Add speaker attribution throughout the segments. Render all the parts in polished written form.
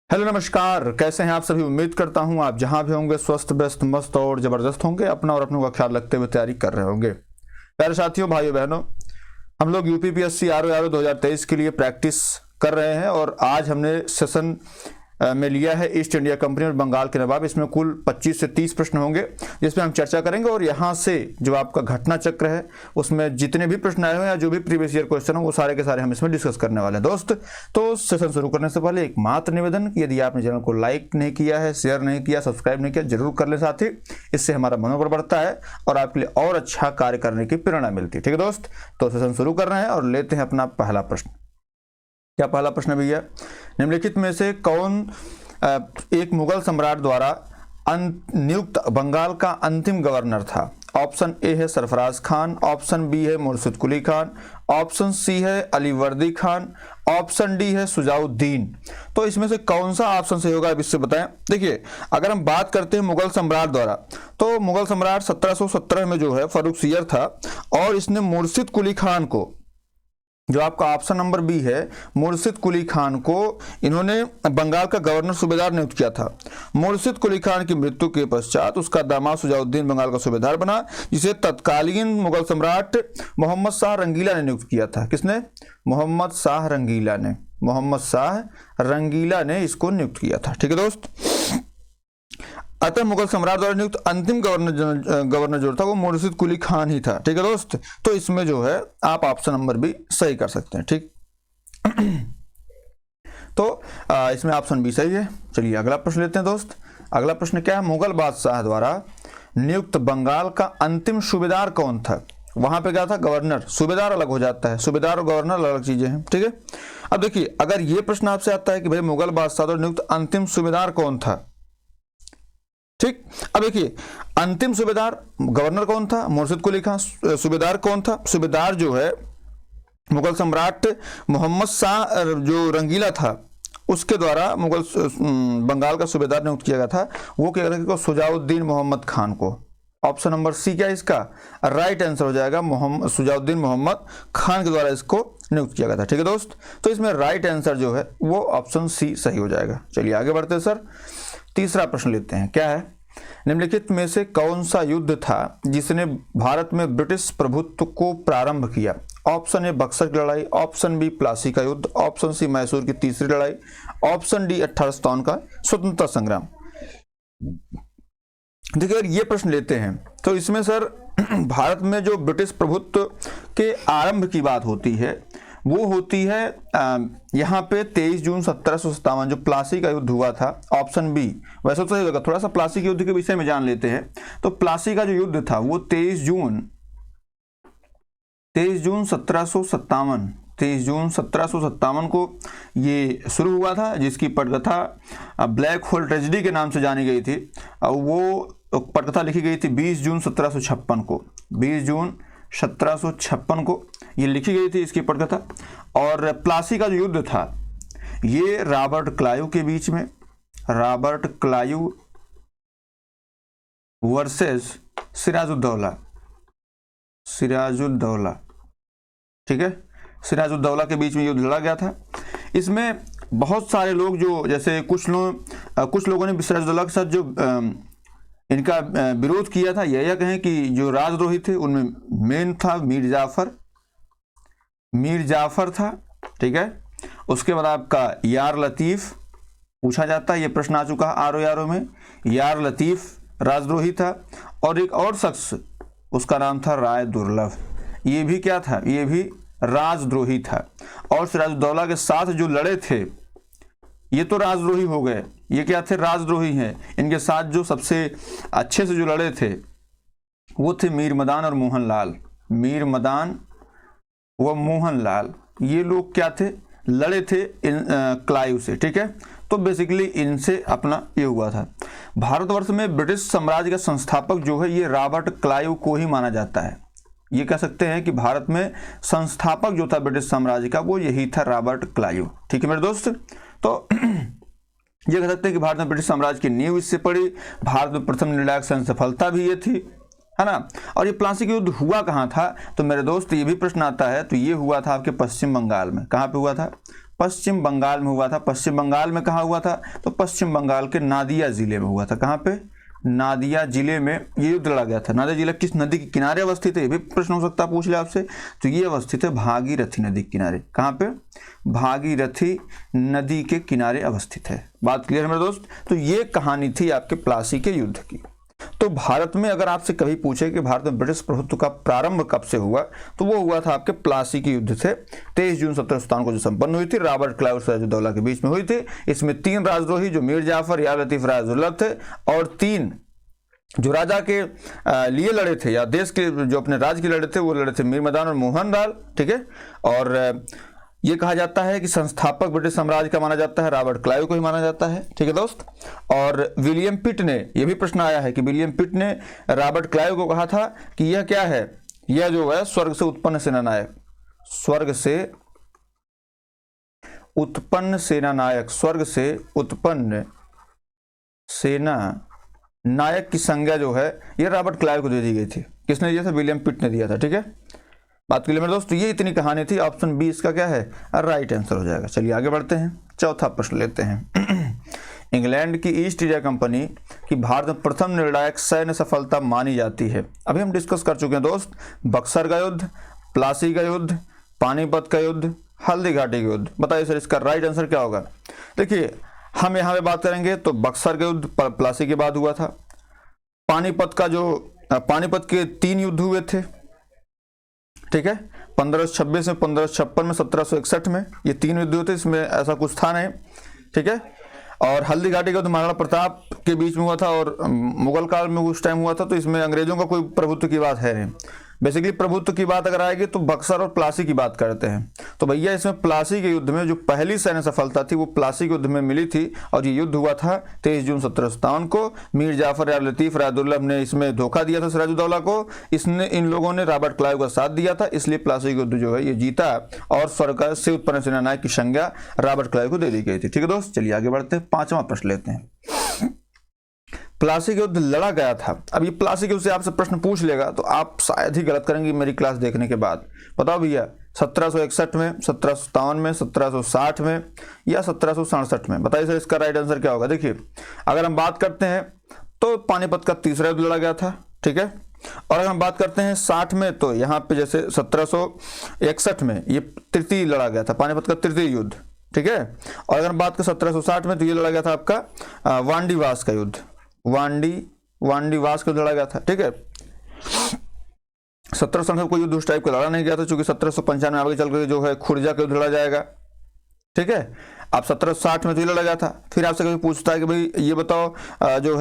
Speaker 1: Hello नमस्कार, कैसे हैं आप सभी। उम्मीद करता हूं आप जहां भी होंगे स्वस्थ व्यस्त मस्त और जबरदस्त होंगे, अपना और अपनों का ख्याल रखते हुए तैयारी कर रहे होंगे। प्यारे साथियों, भाइयों बहनों, हम लोग यूपीपीएससी आरओ 2023 के लिए प्रैक्टिस कर रहे हैं और आज हमने सेशन में लिया है ईस्ट इंडिया कंपनी और बंगाल के नवाब। इसमें कुल 25 से 30 प्रश्न होंगे जिसमें हम चर्चा करेंगे और यहाँ से जो आपका घटना चक्र है उसमें जितने भी प्रश्न आए हो या जो भी प्रीवियस ईयर क्वेश्चन हो वो सारे के सारे हम इसमें डिस्कस करने वाले हैं दोस्त। तो सेशन शुरू करने से पहले एक मात्र निवेदन कि यदि आपने चैनल को लाइक नहीं किया है, शेयर नहीं किया, सब्सक्राइब नहीं किया, जरूर कर ले साथी। इससे हमारा मनोबल बढ़ता है और आपके लिए और अच्छा कार्य करने की प्रेरणा मिलती है। ठीक है दोस्त, तो सेशन शुरू कर रहे हैं और लेते हैं अपना पहला प्रश्न। क्या पहला प्रश्न है भैया? निम्नलिखित में से कौन एक मुगल सम्राट द्वारा नियुक्त बंगाल का अंतिम गवर्नर था? ऑप्शन ए है सरफराज खान, ऑप्शन बी है मुर्शिद कुली खान, ऑप्शन सी है अलीवर्दी खान, ऑप्शन डी है सुजाउद्दीन। तो इसमें से कौन सा ऑप्शन सही होगा आप इससे बताएं। देखिए, अगर हम बात करते हैं मुगल सम्राट द्वारा, तो मुगल सम्राट 1717 में जो है फर्रुखसियर था और इसने मुर्शिद कुली खान को, जो आपका ऑप्शन नंबर बी है, मुर्शिद कुली खान को इन्होंने बंगाल का गवर्नर सूबेदार नियुक्त किया था। मुर्शिद कुली खान की मृत्यु के पश्चात उसका दामाद सुजाउद्दीन बंगाल का सूबेदार बना, जिसे तत्कालीन मुगल सम्राट मोहम्मद शाह रंगीला ने नियुक्त किया था। किसने? मोहम्मद शाह रंगीला ने। मोहम्मद शाह रंगीला ने इसको नियुक्त किया था। ठीक है दोस्त, अतः मुगल सम्राट द्वारा नियुक्त अंतिम गवर्नर जो था वो मुर्शिद कुली खान ही था। ठीक है दोस्त, तो इसमें जो है आप ऑप्शन नंबर भी सही कर सकते हैं। ठीक तो इसमें ऑप्शन बी सही है। चलिए अगला प्रश्न लेते हैं दोस्त। अगला प्रश्न क्या है? मुगल बादशाह द्वारा नियुक्त बंगाल का अंतिम सूबेदार कौन था? वहां पे क्या था? गवर्नर। सूबेदार अलग हो जाता है, सूबेदार और गवर्नर अलग चीजें हैं। ठीक है, अब देखिए, अगर ये प्रश्न आपसे आता है कि भाई मुगल बादशाह द्वारा नियुक्त अंतिम सूबेदार कौन था, ठीक, अब देखिए, अंतिम सूबेदार गवर्नर कौन था? मुर्शिद कुली खान। सूबेदार कौन था? सूबेदार जो है मुगल सम्राट मोहम्मद शाह जो रंगीला था उसके द्वारा मुगल बंगाल का सूबेदार नियुक्त किया गया था। वो क्या करेगा? सुजाउद्दीन मोहम्मद खान को। ऑप्शन नंबर सी क्या है इसका राइट आंसर हो जाएगा। सुजाउद्दीन मोहम्मद खान के द्वारा इसको नियुक्त किया गया था। ठीक है दोस्त, तो इसमें राइट आंसर जो है वो ऑप्शन सी सही हो जाएगा। चलिए आगे बढ़ते हैं सर, तीसरा प्रश्न लेते हैं। क्या है? निम्नलिखित में से कौन सा युद्ध था जिसने भारत में ब्रिटिश प्रभुत्व को प्रारंभ किया? ऑप्शन ए बक्सर की लड़ाई, ऑप्शन बी प्लासी का युद्ध, ऑप्शन सी मैसूर की तीसरी लड़ाई, ऑप्शन डी 1857 का स्वतंत्रता संग्राम। देखिए, अगर ये प्रश्न लेते हैं तो इसमें सर भारत में जो ब्रिटिश प्रभुत्व के आरंभ की बात होती है वो होती है यहाँ पे 23 जून 1757 जो प्लासी का युद्ध हुआ था। ऑप्शन बी वैसे तो सही होगा। थोड़ा सा प्लासी के युद्ध के विषय में जान लेते हैं। तो प्लासी का जो युद्ध था वो 23 जून 1757 को ये शुरू हुआ था, जिसकी पटकथा ब्लैक होल ट्रेजेडी के नाम से जानी गई थी। वो पटकथा लिखी गई थी 20 जून 1756 को। 20 जून 1756 को ये लिखी गई थी इसकी पटकथा। और प्लासी का जो युद्ध था ये रॉबर्ट क्लाइव के बीच में, रॉबर्ट क्लाइव वर्सेस सिराजुद्दौला। ठीक है, सिराजुद्दौला के बीच में युद्ध लड़ा गया था। इसमें बहुत सारे लोग जो, जैसे कुछ लोगों ने सिराजुद्दौला के साथ जो इनका विरोध किया था, यह कहें कि जो राजद्रोही थे उनमें मेन था मीर जाफर था। ठीक है, उसके बाद आपका यार लतीफ पूछा जाता है, ये प्रश्न आ चुका है आरओ में। यार लतीफ राजद्रोही था और एक और शख्स उसका नाम था राय दुर्लभ। ये भी क्या था? ये भी राजद्रोही था। और सिराजुद्दौला के साथ जो लड़े थे ये तो राजद्रोही हो गए, ये क्या थे? राजद्रोही हैं। इनके साथ जो सबसे अच्छे से जो लड़े थे वो थे मीर मदान और मोहनलाल। मीर मदान व मोहनलाल, ये लोग क्या थे? लड़े थे क्लाइव से। ठीक है, तो बेसिकली इनसे अपना ये हुआ था। भारतवर्ष में ब्रिटिश साम्राज्य का संस्थापक जो है ये रॉबर्ट क्लाइव को ही माना जाता है। ये कह सकते हैं कि भारत में संस्थापक जो था ब्रिटिश साम्राज्य का वो यही था, रॉबर्ट क्लाइव। ठीक है मेरे दोस्त, तो ये कह सकते हैं कि भारत में ब्रिटिश साम्राज्य की नींव इससे पड़ी। भारत में प्रथम निर्णायक सैन्य सफलता भी ये थी, है ना। और ये प्लासी का युद्ध हुआ कहाँ था? तो मेरे दोस्त ये भी प्रश्न आता है, तो ये हुआ था आपके पश्चिम बंगाल में। कहाँ पे हुआ था? पश्चिम बंगाल में हुआ था। पश्चिम बंगाल में कहाँ हुआ था? तो पश्चिम बंगाल के नादिया जिले में हुआ था। कहाँ पे? नादिया जिले में ये युद्ध लड़ा गया था। नादिया जिला किस नदी के किनारे अवस्थित है? ये भी प्रश्न हो सकता है, पूछ ले आपसे। तो ये अवस्थित है भागीरथी नदी के किनारे। कहाँ पे? भागीरथी नदी के किनारे अवस्थित है। बात क्लियर है मेरे दोस्त? तो ये कहानी थी आपके प्लासी के युद्ध की। तो भारत में अगर आपसे कभी पूछे कि भारत में ब्रिटिश प्रभुत्व का प्रारंभ कब से हुआ, तो वो हुआ था आपके प्लासी के युद्ध से। 23 जून 1757 को जो संपन्न हुई थी, रॉबर्ट क्लाइव और सिराजुद्दौला के बीच में हुई थी। इसमें 3 राजद्रोही जो मीर जाफर, यार लतीफ, राजुल्लाह थे, और 3 जो राजा के लिए लड़े थे या देश के जो अपने राज्य के लड़े थे, वो लड़े थे मीर मदान और मोहन लाल। ठीक है। और ये कहा जाता है कि संस्थापक ब्रिटिश साम्राज्य का माना जाता है, रॉबर्ट क्लाइव को ही माना जाता है। ठीक है दोस्त। और विलियम पिट ने, यह भी प्रश्न आया है कि विलियम पिट ने रॉबर्ट क्लाइव को कहा था कि यह क्या है? यह जो है स्वर्ग से उत्पन्न सेनानायक, स्वर्ग से उत्पन्न सेनानायक, स्वर्ग से उत्पन्न सेना नायक की संज्ञा जो है यह रॉबर्ट क्लाइव को दे दी गई थी। किसने दिया था? विलियम पिट ने दिया था। ठीक है। बात के लिए मेरे दोस्त, ये इतनी कहानी थी। ऑप्शन बी इसका क्या है? राइट आंसर हो जाएगा। चलिए आगे बढ़ते हैं, चौथा प्रश्न लेते हैं। इंग्लैंड की ईस्ट इंडिया कंपनी की भारत में प्रथम निर्णायक सैन्य सफलता मानी जाती है। अभी हम डिस्कस कर चुके हैं दोस्त, बक्सर का युद्ध, प्लासी का युद्ध, पानीपत का युद्ध, हल्दी घाटी का युद्ध। बताइए सर इसका राइट आंसर क्या होगा? देखिए हम यहाँ पे बात करेंगे तो बक्सर का युद्ध प्लासी के बाद हुआ था। पानीपत के 3 युद्ध हुए थे। ठीक है। 1526 में, 1556 में, 1761 में, ये 3 युद्ध हुए थे। इसमें ऐसा कुछ था नहीं। ठीक है। और हल्दी घाटी का युद्ध महाराणा प्रताप के बीच में हुआ था और मुगल काल में उस टाइम हुआ था। तो इसमें अंग्रेजों का कोई प्रभुत्व की बात है नहीं। बेसिकली प्रभुत्व की बात अगर आएगी तो बक्सर और प्लासी की बात करते हैं। तो भैया इसमें प्लासी के युद्ध में जो पहली सैन्य सफलता थी वो प्लासी के युद्ध में मिली थी। और ये युद्ध हुआ था 23 जून 1757 को। मीर जाफर, यार लतीफ, राजुल्लाह ने इसमें धोखा दिया था सिराजुद्दौला को। इन लोगों ने रॉबर्ट क्लाइव का साथ दिया था, इसलिए प्लासी का युद्ध जो है ये जीता और स्वर्ग से उत्पन्न सेनानायक की संज्ञा रॉबर्ट क्लाइव को दे दी गई थी। ठीक है दोस्त। चलिए आगे बढ़ते हैं, 5वां प्रश्न लेते हैं। प्लासी का युद्ध लड़ा गया था। अब ये प्लासी के युद्ध से आपसे प्रश्न पूछ लेगा तो आप शायद ही गलत करेंगे मेरी क्लास देखने के बाद। बताओ भैया 1761 में, 1757 में, 1760 में या 1767 में? बताइए सर इसका राइट आंसर क्या होगा? देखिए अगर हम बात करते हैं तो पानीपत का तीसरा युद्ध लड़ा गया था। ठीक है। और अगर हम बात करते हैं 60 में तो यहाँ पे जैसे 1761 में ये तृतीय लड़ा गया था, पानीपत का तृतीय युद्ध। ठीक है। और अगर हम बात करें 1760 में तो ये लड़ा गया था आपका वांडीवास का युद्ध। वांडीवास का लड़ा गया था। ठीक है। 1760 में कोई युद्ध उस टाइप का लड़ा नहीं गया था, क्योंकि 1795 में आगे चल कर जो है खुर्जा का युद्ध लड़ा जाएगा। ठीक है। अब 1760 में तो ये लड़ा गया था। फिर आपसे कभी पूछता है कि भाई ये बताओ जो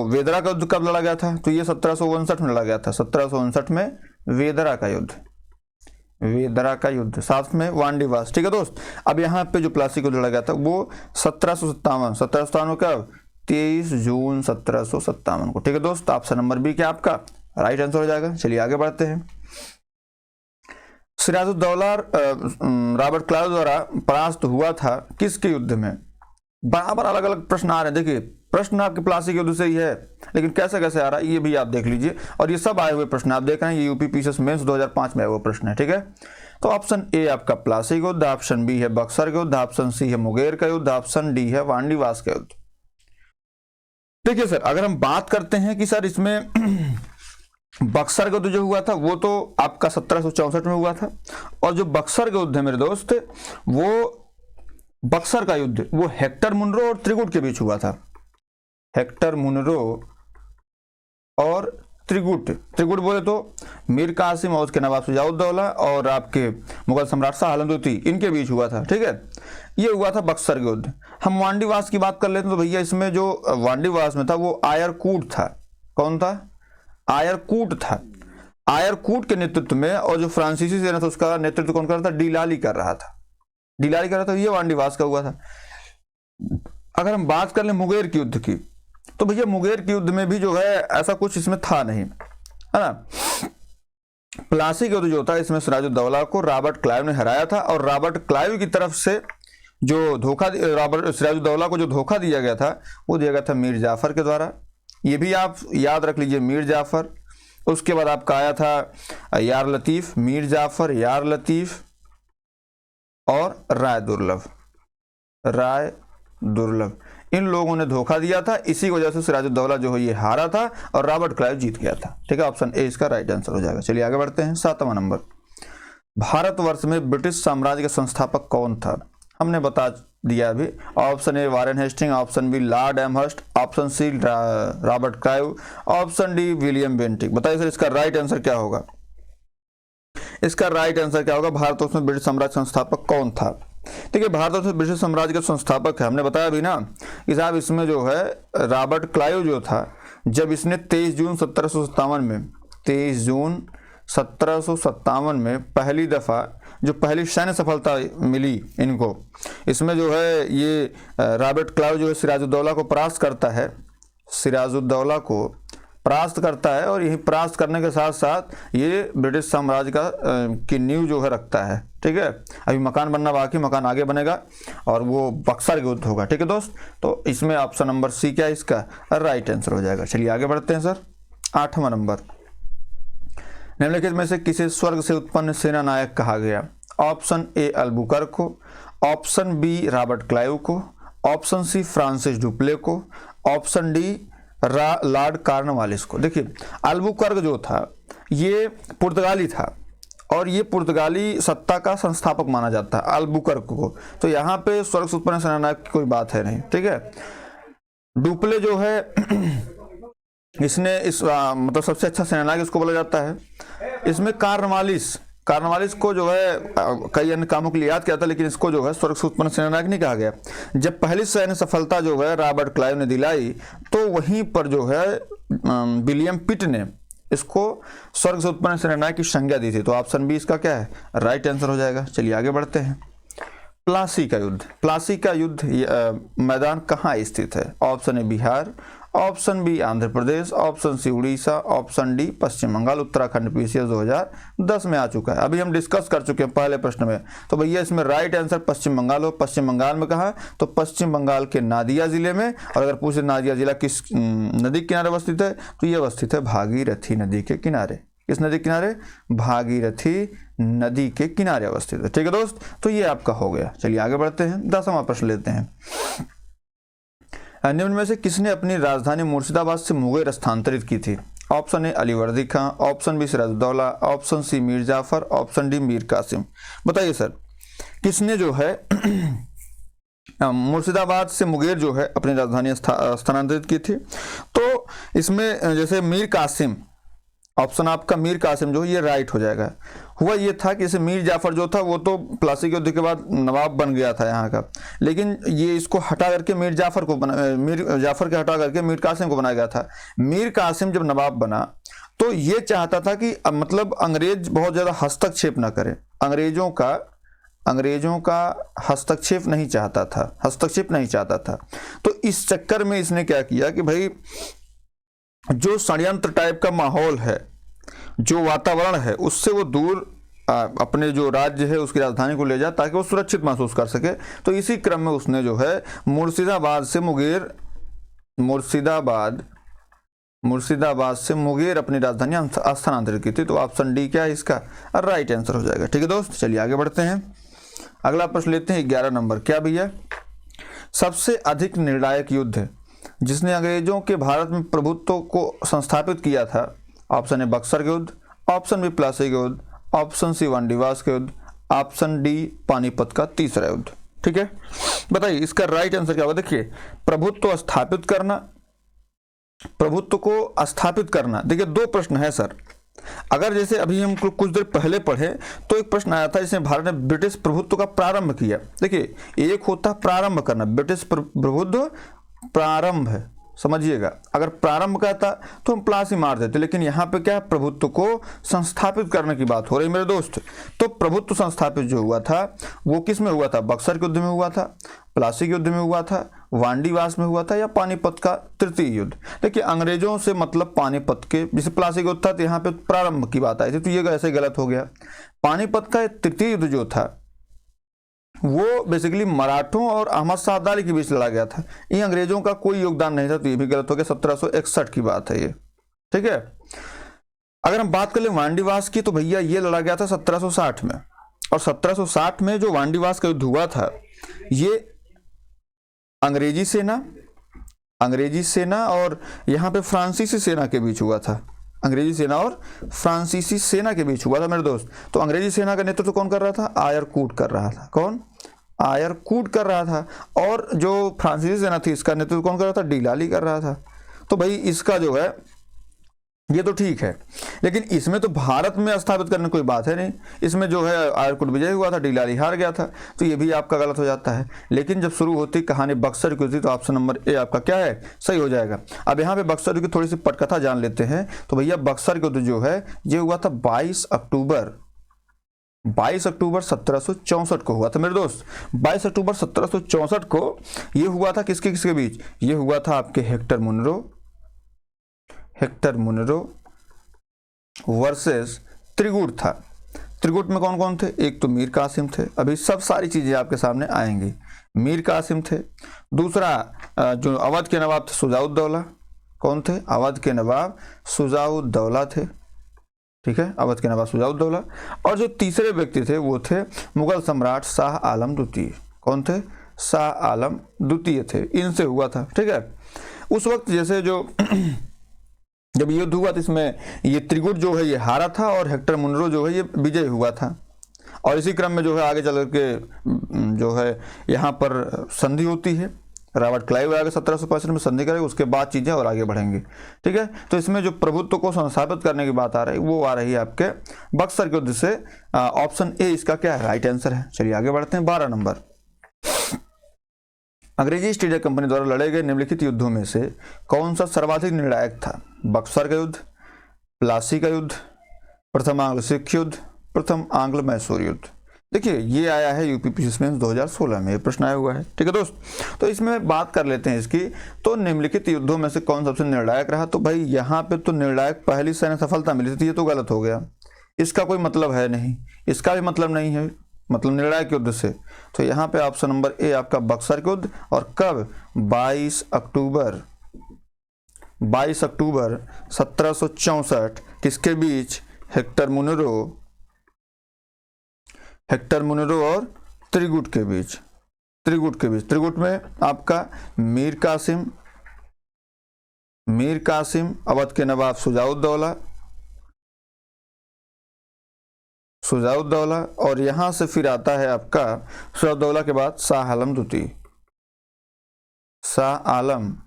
Speaker 1: वेदरा का युद्ध कब लड़ा गया था? तो ये 1759 में लड़ा गया था। 1759 में वेदरा का युद्ध, साथ में वांडीवास। ठीक है दोस्त। अब यहाँ पे जो प्लासी को लड़ा गया था वो 1757 का 23 जून 1757 को। ठीक है दोस्त। ऑप्शन नंबर बी क्या आपका राइट आंसर हो जाएगा। चलिए आगे बढ़ते हैं। सिराजुद्दौला रॉबर्ट क्लाइव द्वारा परास्त हुआ था किसके युद्ध में? बराबर अलग अलग प्रश्न आ रहे हैं। देखिए प्रश्न आपके प्लासी के युद्ध से ही है, लेकिन कैसे कैसे आ रहा है ये भी आप देख लीजिए। और ये सब आए हुए प्रश्न आप देख रहे हैं, ये यूपी पीसीएस मेंस 2005 में आए हुए प्रश्न है। ठीक है। तो ऑप्शन ए आपका प्लासी का युद्ध, ऑप्शन बी है बक्सर का युद्ध, ऑप्शन सी है मुंगेर का युद्ध, ऑप्शन डी है वांडीवास का युद्ध। देखिए सर अगर हम बात करते हैं कि सर इसमें बक्सर का युद्ध जो हुआ था वो तो आपका 1764 में हुआ था। और जो बक्सर का युद्ध है मेरे दोस्त, वो बक्सर का युद्ध वो हेक्टर मुनरो और त्रिगुट के बीच हुआ था। हेक्टर मुनरो और त्रिगुट बोले तो मीर कासिम और उसके नवाब शुजाउद्दौला और आपके मुगल सम्राट शाह आलम द्वितीय, इनके बीच हुआ था। ठीक है। ये हुआ था बक्सर का युद्ध। हम वांडीवास की बात कर लेते हैं तो भैया इसमें जो वांडीवास में था वो आयरकूट था। कौन था? आयरकूट था। आयरकूट के नेतृत्व में, और जो फ्रांसीसी सेना था उसका नेतृत्व कौन कर रहा था? डिलाली कर रहा था। ये वांडीवास का हुआ था। अगर हम बात कर लें मुंगेर के युद्ध की तो भैया मुंगेर के युद्ध में भी जो है ऐसा कुछ इसमें था नहीं, है ना। प्लासी का युद्ध जो था इसमें सिराजुद्दौला को रॉबर्ट क्लाइव ने हराया था। और रॉबर्ट क्लाइव की तरफ से जो सिराजुद्दौला को जो धोखा दिया गया था वो दिया गया था मीर जाफर के द्वारा। ये भी आप याद रख लीजिए, मीर जाफर। उसके बाद आपका आया था यार लतीफ, मीर जाफर, यार लतीफ, और राय दुर्लभ इन लोगों ने धोखा दिया था। इसी वजह से सिराजुद्दौला जो है ये हारा था और रॉबर्ट क्लाइव जीत गया था। ठीक है, ऑप्शन ए इसका राइट आंसर हो जाएगा। चलिए आगे बढ़ते हैं। 7वां नंबर, भारतवर्ष में ब्रिटिश साम्राज्य के संस्थापक कौन था? हमने बता दिया अभी। Option A Warren Hastings, option B Lord Amherst, option C Robert Clive, option D William Bentinck. बताइए सर इसका राइट आंसर क्या होगा? इसका राइट आंसर क्या होगा? भारतवर्ष में ब्रिटिश साम्राज्य संस्थापक कौन था? देखिए, भारतवर्ष में ब्रिटिश साम्राज्य के संस्थापक है, हमने बताया भी ना कि साहब इसमें जो है रॉबर्ट क्लाइव जो था, जब इसने 23 जून 1757 में पहली दफा जो पहली सैन्य सफलता मिली इनको, इसमें जो है ये रॉबर्ट क्लाइव जो है सिराजुद्दौला को परास्त करता है और यही परास्त करने के साथ साथ ये ब्रिटिश साम्राज्य की नींव जो है रखता है। ठीक है, अभी मकान बनना बाकी, मकान आगे बनेगा और वो बक्सर युद्ध होगा। ठीक है दोस्त, तो इसमें ऑप्शन नंबर सी क्या है इसका राइट आंसर हो जाएगा। चलिए आगे बढ़ते हैं सर। 8वां नंबर, निम्नलिखित में से किसे स्वर्ग से उत्पन्न सेना नायक कहा गया? ऑप्शन ए अल्बुकर्क को, ऑप्शन बी रॉबर्ट क्लाइव को, ऑप्शन सी फ्रांसिस डुप्ले को, ऑप्शन डी लॉर्ड कॉर्नवालिस को। देखिए, अल्बुकर्क जो था ये पुर्तगाली था और ये पुर्तगाली सत्ता का संस्थापक माना जाता है अल्बुकर्क को, तो यहाँ पे स्वर्ग से उत्पन्न सेना नायक की कोई बात है नहीं। ठीक है, डुप्ले जो है इसने मतलब सबसे अच्छा सेनानायक इसको बोला जाता है। इसमें कॉर्नवालिस को जो है कई अन्य कामों के लिए याद किया था, लेकिन इसको जो है स्वर्ग से उत्पन्न सेनानायक नहीं कहा गया। जब पहली सैन्य सफलता जो है रॉबर्ट क्लाइव ने दिलाई, तो वहीं पर जो है विलियम पिट ने इसको स्वर्ग से उत्पन्न सेनानायक की संज्ञा दी थी। तो ऑप्शन बी इसका क्या है राइट आंसर हो जाएगा। चलिए आगे बढ़ते हैं। प्लासी का युद्ध मैदान कहाँ स्थित है? Option A Bihar, option B Andhra Pradesh, option C Orissa, option D Paschim Bengal. Uttarakhand PCS 2010 में आ चुका है, अभी हम डिस्कस कर चुके हैं पहले प्रश्न में। तो भैया इसमें राइट आंसर पश्चिम बंगाल हो। पश्चिम बंगाल में कहा तो पश्चिम बंगाल के नादिया जिले में। और अगर पूछे नादिया जिला किस नदी के किनारे अवस्थित है, तो ये अवस्थित है भागीरथी नदी के किनारे। किस नदी के किनारे? भागीरथी नदी के किनारे अवस्थित है। ठीक है दोस्त, तो ये आपका हो गया। चलिए आगे बढ़ते हैं। 10वां प्रश्न लेते हैं। निम्न में से किसने अपनी राजधानी मुर्शिदाबाद से मुंगेर स्थानांतरित की थी? Option A Alivardi Khan, option B Sirajuddaula, option C Mir Jafar, option D Mir Qasim. बताइए सर किसने जो है मुर्शिदाबाद से मुंगेर जो है अपनी राजधानी स्थानांतरित की थी? तो इसमें जैसे मीर कासिम, ऑप्शन आपका मीर कासिम जो ये राइट हो जाएगा। हुआ ये था कि जैसे मीर जाफर जो था वो तो प्लासी के युद्ध के बाद नवाब बन गया था यहाँ का, लेकिन ये इसको हटा करके मीर जाफर के हटा करके मीर कासिम को बनाया गया था। मीर कासिम जब नवाब बना तो ये चाहता था कि मतलब अंग्रेज बहुत ज़्यादा हस्तक्षेप ना करें, अंग्रेजों का हस्तक्षेप नहीं चाहता था। तो इस चक्कर में इसने क्या किया कि भाई जो षड्यंत्र टाइप का माहौल है, जो वातावरण है, उससे वो दूर अपने जो राज्य है उसकी राजधानी को ले जाए ताकि वो सुरक्षित महसूस कर सके। तो इसी क्रम में उसने जो है मुर्शिदाबाद से मुंगेर अपनी राजधानी स्थानांतरित की थी। तो ऑप्शन डी क्या है इसका राइट आंसर हो जाएगा। ठीक है दोस्त, चलिए आगे बढ़ते हैं। अगला प्रश्न लेते हैं 11 नंबर। क्या भैया सबसे अधिक निर्णायक युद्ध जिसने अंग्रेजों के भारत में प्रभुत्व को संस्थापित किया था? ऑप्शन ए बक्सर के युद्ध, ऑप्शन बी प्लासी के युद्ध, ऑप्शन सी वांडीवास के युद्ध, ऑप्शन डी पानीपत का तीसरा युद्ध। ठीक है, बताइए इसका राइट आंसर क्या होगा? देखिए प्रभुत्व को स्थापित करना, देखिए दो प्रश्न है सर। अगर जैसे अभी हम कुछ देर पहले पढ़े तो एक प्रश्न आया था जिसमें भारत ने ब्रिटिश प्रभुत्व का प्रारंभ किया। देखिए एक होता है प्रारंभ करना, ब्रिटिश प्रभुत्व प्रारंभ है, समझिएगा। अगर प्रारंभ का था तो हम प्लास ही मार देते, लेकिन यहाँ पे क्या है प्रभुत्व को संस्थापित करने की बात हो रही मेरे दोस्त। तो प्रभुत्व संस्थापित जो हुआ था वो किस में हुआ था? बक्सर के युद्ध में हुआ था, प्लासी के युद्ध में हुआ था, वांडीवास में हुआ था, या पानीपत का तृतीय युद्ध? देखिए अंग्रेजों से मतलब पानीपत के, जैसे प्लासी का युद्ध था तो यहाँ पे प्रारंभ की बात आई थी, तो ये ऐसे गलत हो गया। पानीपत का तृतीय युद्ध जो था वो बेसिकली मराठों और अहमद शाह अब्दाली के बीच लड़ा गया था, ये अंग्रेजों का कोई योगदान नहीं था, तो ये भी गलत हो गया। 1761 की बात है ये। ठीक है, अगर हम बात कर ले वांडीवास की तो भैया ये लड़ा गया था 1760 में, और 1760 में जो वांडीवास का युद्ध हुआ था, ये अंग्रेजी सेना और यहाँ पे फ्रांसीसी सेना के बीच हुआ था। अंग्रेजी सेना और फ्रांसीसी सेना के बीच हुआ था मेरे दोस्त। तो अंग्रेजी सेना का नेतृत्व कौन कर रहा था? आयरकूट कर रहा था। कौन? आयरकूट कर रहा था। और जो फ्रांसीसी सेना थी, इसका नेतृत्व कौन कर रहा था? डी लाली कर रहा था। तो भाई इसका जो है ये तो ठीक है, लेकिन इसमें तो भारत में स्थापित करने कोई बात है नहीं। इसमें जो है आयरकूट विजय हुआ था, डी लाली हार गया था, तो ये भी आपका गलत हो जाता है। लेकिन जब शुरू होती कहानी बक्सर की होती तो ऑप्शन नंबर ए आपका क्या है? सही हो जाएगा। अब यहाँ पे बक्सर की थोड़ी सी पटकथा जान लेते हैं। तो भैया बक्सर का युद्ध जो है ये हुआ था 22 अक्टूबर 1764 को हुआ था मेरे दोस्त। 22 अक्टूबर 1764 को ये हुआ था किसके किसके बीच? ये हुआ था आपके हेक्टर मुनरो वर्सेस त्रिगुट था। त्रिगुट में कौन कौन थे? एक तो मीर कासिम थे, अभी सब सारी चीजें आपके सामने आएंगी। मीर कासिम थे। दूसरा जो अवध के नवाब थे शुजाउद्दौला। कौन थे? अवध के नवाब शुजाउद्दौला थे। ठीक है, अवध के नवाब शुजाउद्दौला। और जो तीसरे व्यक्ति थे वो थे मुगल सम्राट शाह आलम द्वितीय। कौन थे? शाह आलम द्वितीय थे। इनसे हुआ था। ठीक है, उस वक्त जैसे जो जब युद्ध हुआ तो इसमें ये त्रिगुट जो है ये हारा था और हेक्टर मुनरो जो है ये विजय हुआ था। और इसी क्रम में जो है आगे चल के जो है यहाँ पर संधि होती है। रॉबर्ट क्लाइव आगे 1765 में संधि करेगा, उसके बाद चीजें और आगे बढ़ेंगी। ठीक है, तो इसमें जो प्रभुत्व को संस्थापित करने की बात आ रही है वो आ रही है आपके बक्सर के युद्ध से। ऑप्शन ए इसका क्या है? राइट आंसर है। चलिए आगे बढ़ते हैं। 12 नंबर, अंग्रेजी ईस्ट इंडिया कंपनी द्वारा लड़े गए निम्नलिखित युद्धों में से कौन सा सर्वाधिक निर्णायक था? बक्सर का युद्ध, प्लासी का युद्ध, प्रथम आंग्ल सिख युद्ध, प्रथम आंग्ल मैसूर युद्ध। देखिए ये आया है यूपीपीएससी में 2016 में ये प्रश्न आया हुआ है। ठीक है दोस्त, तो इसमें बात कर लेते हैं इसकी। तो निम्नलिखित युद्धों में से कौन सबसे निर्णायक रहा? तो भाई यहाँ पे तो निर्णायक पहली सैन्य सफलता मिली थी, ये तो गलत हो गया। इसका कोई मतलब है नहीं, इसका भी मतलब नहीं है, मतलब निर्णायक युद्ध से। तो यहाँ पे ऑप्शन नंबर ए आपका बक्सर के युद्ध। और कब? 22 अक्टूबर 1764 किसके बीच? हेक्टर मुनरो और त्रिगुट के बीच। त्रिगुट में आपका मीर कासिम अवध के नवाब शुजाउद्दौला और यहां से फिर आता है आपका शुजाउद्दौला के बाद शाह आलम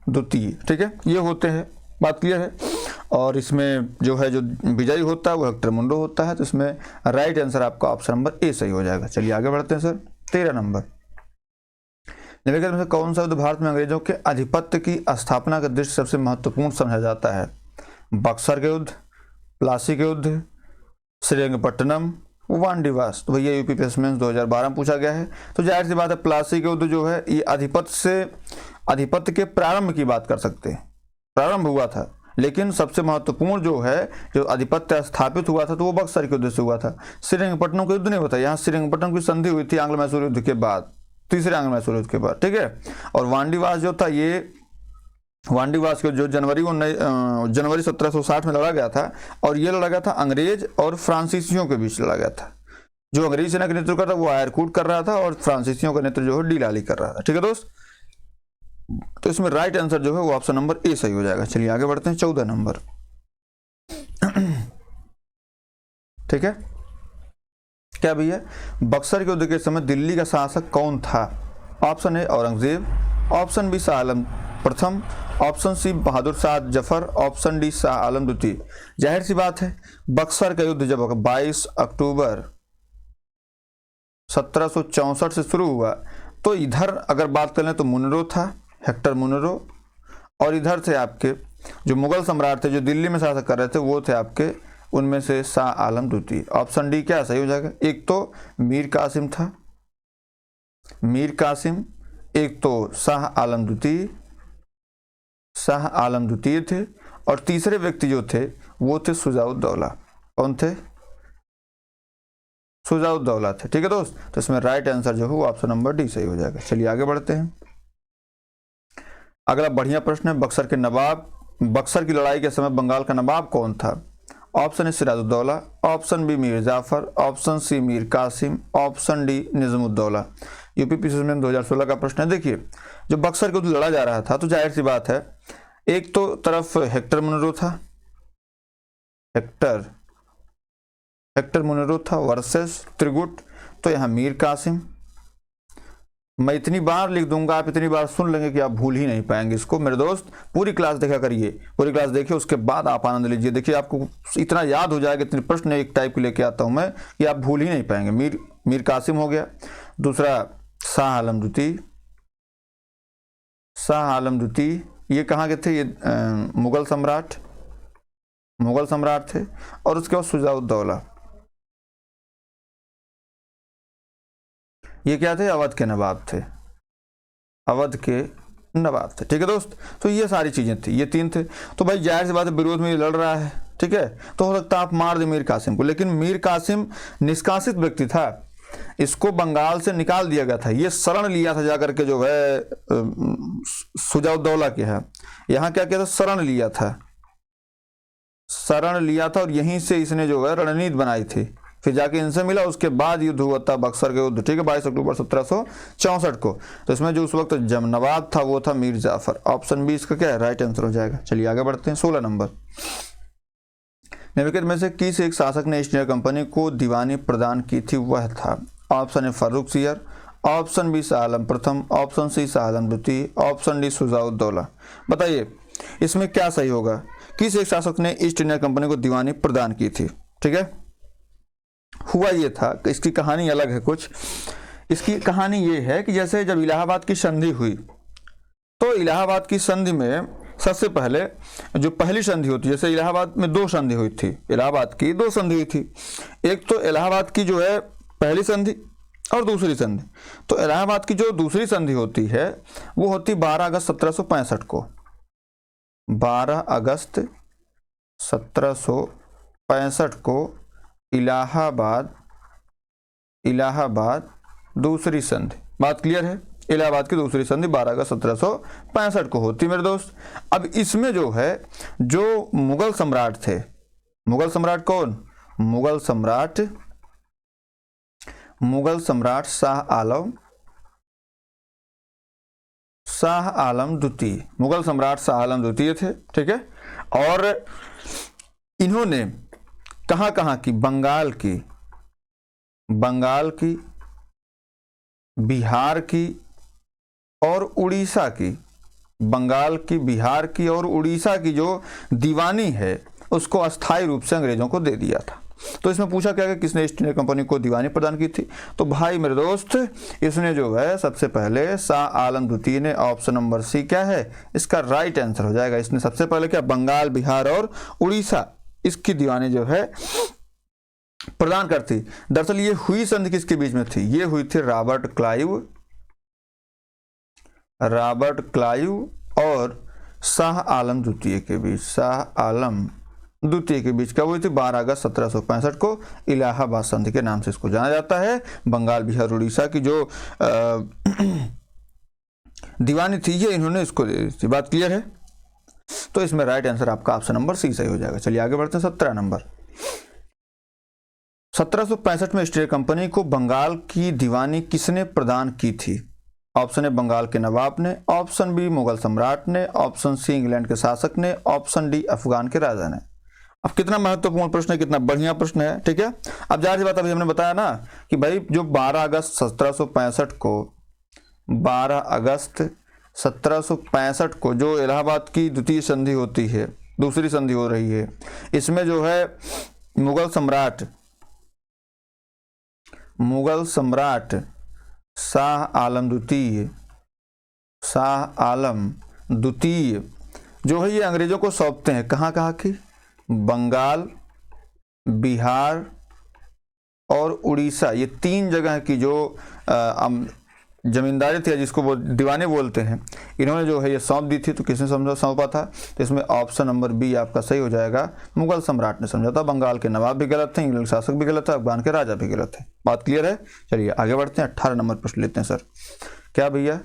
Speaker 1: द्वितीय। ठीक है, ये होते हैं, बात क्लियर है। और इसमें जो है जो विजयी होता है वो हेक्टर मुनरो होता है। तो इसमें राइट आंसर आपका ऑप्शन नंबर ए सही हो जाएगा। चलिए आगे बढ़ते हैं सर। 13 नंबर, निम्नलिखित में से कौन सा युद्ध भारत में अंग्रेजों के आधिपत्य की स्थापना की दृष्टि सबसे महत्वपूर्ण समझा जाता है? बक्सर के युद्ध, प्लासी के युद्ध, श्रीरंगपट्टनम, वांडीवास। तो भैया यूपीपीएससी में 2012 में पूछा गया है। तो जाहिर सी बात है प्लासी के युद्ध जो है ये आधिपत्य के प्रारंभ की बात कर सकते हैं, प्रारंभ हुआ था। लेकिन सबसे महत्वपूर्ण जो है जो आधिपत्य स्थापित हुआ था तो वो बक्सर के युद्ध से हुआ था। श्रीरंगपट्टनम का युद्ध नहीं हुआ था। यहाँ श्रीरंगपट्टनम की संधि हुई थी आंग्ल मैसूर युद्ध के बाद, तीसरे आंग्ल मैसूर युद्ध के बाद। ठीक है, और वांडीवास जो था ये वांडीवास को जो जनवरी 1760 में लड़ा गया था। और ये लड़ा गया था अंग्रेज और फ्रांसीसियों के बीच लड़ा गया था। जो अंग्रेजी सेना का नेतृत्व कर रहा था वो आयरकूट कर रहा था और फ्रांसीसियों का नेतृत्व जो है डी लाली कर रहा था। ठीक है दोस्त, तो इसमें राइट आंसर जो है वो ऑप्शन नंबर ए सही हो जाएगा। चलिए आगे बढ़ते हैं। 14 नंबर, ठीक है, क्या भैया बक्सर के युद्ध के समय दिल्ली का शासक कौन था? Option A Aurangzeb, option B Shah Alam प्रथम, option C Bahadur Shah Zafar, option D Shah Alam द्वितीय। जाहिर सी बात है बक्सर का युद्ध जब 22 अक्टूबर 1764 से शुरू हुआ तो इधर अगर बात करें तो मुनरो था, हेक्टर मुनरो, और इधर थे आपके जो मुगल सम्राट थे जो दिल्ली में शासक कर रहे थे वो थे आपके उनमें से शाह आलम द्वितीय। ऑप्शन डी क्या सही हो जाएगा? एक तो मीर कासिम था, एक तो शाह आलम द्वितीय थे, और तीसरे व्यक्ति जो थे वो थे शुजाउद्दौला। कौन थे? शुजाउद्दौला थे। ठीक है दोस्त, तो इसमें राइट आंसर जो है वो ऑप्शन नंबर डी सही हो जाएगा। चलिए आगे बढ़ते हैं। अगला बढ़िया प्रश्न है, बक्सर की लड़ाई के समय बंगाल का नवाब कौन था? Option A Sirajuddaula, option B Mir Jafar, option C Mir Qasim, option D Najmuddaula. UPPSC में 2016 का प्रश्न है। देखिए जो बक्सर के युद्ध लड़ा जा रहा था तो जाहिर सी बात है एक तो तरफ हेक्टर मुनरो था, हेक्टर मुनरो था वर्सेस त्रिगुट, तो यहाँ मीर कासिम। मैं इतनी बार लिख दूंगा, आप इतनी बार सुन लेंगे कि आप भूल ही नहीं पाएंगे इसको। मेरे दोस्त पूरी क्लास देखा करिए, पूरी क्लास देखिए, उसके बाद आप आनंद लीजिए। देखिए आपको इतना याद हो जाएगा, इतने प्रश्न एक टाइप के लेके आता हूं मैं कि आप भूल ही नहीं पाएंगे। मीर कासिम हो गया। दूसरा शाह आलम द्वितीय, ये कहाँ के थे? ये मुगल सम्राट थे। और उसके बाद शुजाउद्दौला, ये क्या थे? अवध के नवाब थे। ठीक है दोस्त, तो ये सारी चीजें थी, ये 3 थे। तो भाई जाहिर सी बात है विरोध में लड़ रहा है, ठीक है, तो हो सकता है आप मार दे मीर कासिम को, लेकिन मीर कासिम निष्कासित व्यक्ति था, इसको बंगाल से निकाल दिया गया था। ये शरण लिया था जाकर के जो है शुजाउद्दौला के है, यहाँ क्या किया था? शरण लिया था और यहीं से इसने जो है रणनीति बनाई थी, फिर जाके इनसे मिला, उसके बाद युद्ध हुआ था बक्सर के युद्ध, ठीक है, 22 अक्टूबर 1764 को। तो इसमें जो उस वक्त जब नवाब था वो था मीर जाफर। ऑप्शन बी इसका क्या है? राइट आंसर हो जाएगा। चलिए आगे बढ़ते हैं। 16 नंबर, निम्नलिखित में से किस एक शासक ने ईस्ट इंडिया कंपनी को दीवानी प्रदान की थी? वह था option A Farrukhsiyar, option B Shah Alam प्रथम, ऑप्शन सी शाह आलम द्वितीय, ऑप्शन डी शुजाउद्दौला। बताइए इसमें क्या सही होगा? किस एक शासक ने ईस्ट इंडिया कंपनी को दीवानी प्रदान की थी? ठीक है, हुआ ये था, इसकी कहानी अलग है कुछ। इसकी कहानी ये है कि जैसे जब इलाहाबाद की संधि हुई, तो इलाहाबाद की संधि में सबसे पहले जो पहली संधि होती है, जैसे इलाहाबाद में 2 संधि हुई थी, इलाहाबाद की 2 संधि हुई थी। एक तो इलाहाबाद की जो है पहली संधि और दूसरी संधि। तो इलाहाबाद की जो दूसरी संधि होती है वो होती 12 अगस्त 1765 को। 12 अगस्त 1765 को इलाहाबाद दूसरी संधि। बात क्लियर है? इलाहाबाद की दूसरी संधि 12 अगस्त 1765 को होती मेरे दोस्त। अब इसमें जो है जो मुगल सम्राट थे, मुगल सम्राट कौन? मुगल सम्राट शाह आलम द्वितीय, मुगल सम्राट शाह आलम द्वितीय थे, ठीक है। और इन्होंने कहाँ की? बंगाल की, बिहार की और उड़ीसा की, बंगाल की, बिहार की और उड़ीसा की जो दीवानी है उसको अस्थायी रूप से अंग्रेजों को दे दिया था। तो इसमें पूछा क्या कि किसने ईस्ट इंडिया कंपनी को दीवानी प्रदान की थी? तो भाई मेरे दोस्त इसने जो है सबसे पहले शाह आलम द्वितीय ने। ऑप्शन नंबर सी क्या है? इसका राइट आंसर हो जाएगा। इसने सबसे पहले क्या? बंगाल, बिहार और उड़ीसा इसकी दीवानी जो है प्रदान करती। दरअसल ये हुई संधि किसके बीच में थी? ये हुई थी रॉबर्ट क्लाइव और शाह आलम द्वितीय के बीच। कब हुई थी? 12 अगस्त 1765 को। इलाहाबाद संधि के नाम से इसको जाना जाता है। बंगाल, बिहार, उड़ीसा की जो दीवानी थी ये इन्होंने इसको दे दी थी। बात क्लियर है? तो इसमें राइट आंसर आपका ऑप्शन नंबर सी सही हो जाएगा। चलिए आगे बढ़ते हैं। 17 नंबर, 1765 में ईस्ट इंडिया कंपनी को बंगाल की दीवानी किसने प्रदान की थी? ऑप्शन ए बंगाल के नवाब ने, ऑप्शन बी मुगल सम्राट ने, ऑप्शन सी इंग्लैंड के शासक ने, ऑप्शन डी अफगान के राजा ने। अब कितना महत्वपूर्ण प्रश्न है, कितना बढ़िया प्रश्न है, ठीक है। अब जाहिर सी बात अभी हमने बताया ना कि भाई जो 12 अगस्त 1765 को जो इलाहाबाद की द्वितीय संधि होती है, दूसरी संधि हो रही है, इसमें जो है मुगल सम्राट शाह आलम द्वितीय जो है ये अंग्रेजों को सौंपते हैं। कहाँ की? बंगाल, बिहार और उड़ीसा, ये 3 जगह की जो जमींदारी थी जिसको वो दीवाने बोलते हैं, इन्होंने जो है ये सौंप दी थी। तो किसने सौंपा था? तो इसमें ऑप्शन नंबर बी आपका सही हो जाएगा। मुगल सम्राट ने समझा था। बंगाल के नवाब भी गलत थे, इंग्लैंड शासक भी गलत था, अफगान के राजा भी गलत थे। बात क्लियर है? चलिए आगे बढ़ते हैं। 18 नंबर प्रश्न लेते हैं सर। क्या भैया?